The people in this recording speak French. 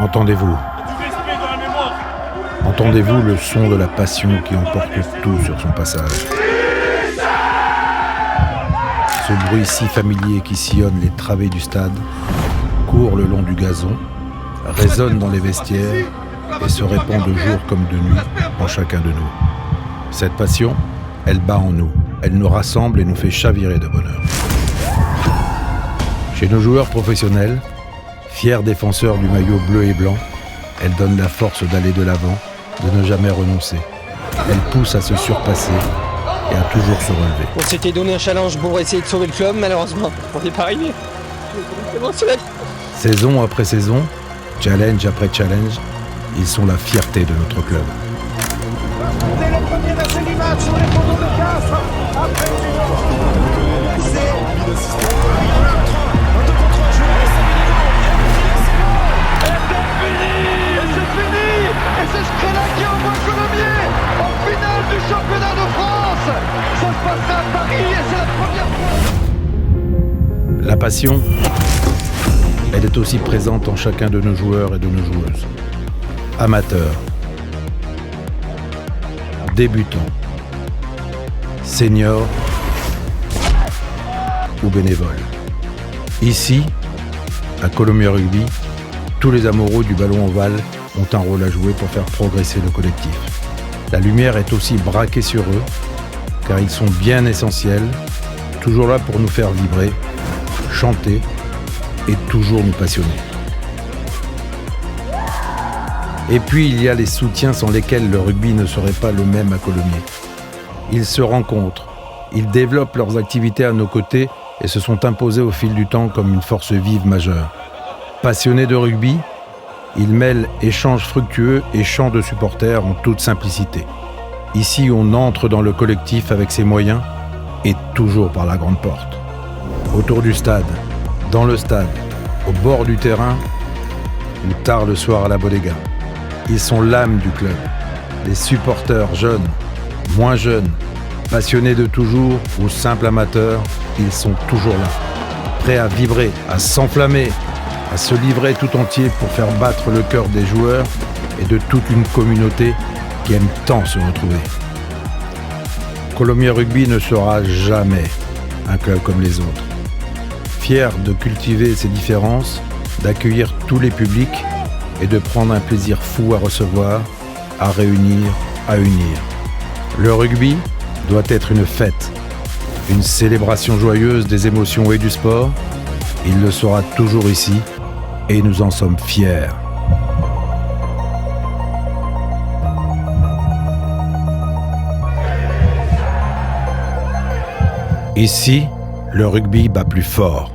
Entendez-vous. Entendez-vous le son de la passion qui emporte tout sur son passage. Ce bruit si familier qui sillonne les travées du stade, court le long du gazon, résonne dans les vestiaires et se répand de jour comme de nuit en chacun de nous. Cette passion, elle bat en nous, elle nous rassemble et nous fait chavirer de bonheur. Chez nos joueurs professionnels, fiers défenseurs du maillot bleu et blanc, elle donne la force d'aller de l'avant, de ne jamais renoncer. Elle pousse à se surpasser et à toujours se relever. On s'était donné un challenge pour essayer de sauver le club, malheureusement, on n'est pas arrivé. Saison après saison, challenge après challenge, ils sont la fierté de notre club. Dès le premier essai du match sur les poteaux de Castres, après et c'est ce là qui envoie Colomiers en finale du championnat de France. Ça se passera à Paris et c'est la première fois. La passion, elle est aussi présente en chacun de nos joueurs et de nos joueuses. Amateurs, débutants, seniors ou bénévoles. Ici, à Colomiers Rugby, tous les amoureux du ballon ovale ont un rôle à jouer pour faire progresser le collectif. La lumière est aussi braquée sur eux, car ils sont bien essentiels, toujours là pour nous faire vibrer, chanter et toujours nous passionner. Et puis il y a les soutiens sans lesquels le rugby ne serait pas le même à Colomiers. Ils se rencontrent, ils développent leurs activités à nos côtés et se sont imposés au fil du temps comme une force vive majeure. Passionnés de rugby, ils mêlent échanges fructueux et chants de supporters en toute simplicité. Ici, on entre dans le collectif avec ses moyens et toujours par la grande porte. Autour du stade, dans le stade, au bord du terrain ou tard le soir à la bodega. Ils sont l'âme du club. Les supporters jeunes, moins jeunes, passionnés de toujours ou simples amateurs, ils sont toujours là, prêts à vibrer, à s'enflammer, à se livrer tout entier pour faire battre le cœur des joueurs et de toute une communauté qui aime tant se retrouver. Colomiers Rugby ne sera jamais un club comme les autres. Fier de cultiver ses différences, d'accueillir tous les publics et de prendre un plaisir fou à recevoir, à réunir, à unir. Le rugby doit être une fête, une célébration joyeuse des émotions et du sport. Il le sera toujours ici et nous en sommes fiers. Ici, le rugby bat plus fort.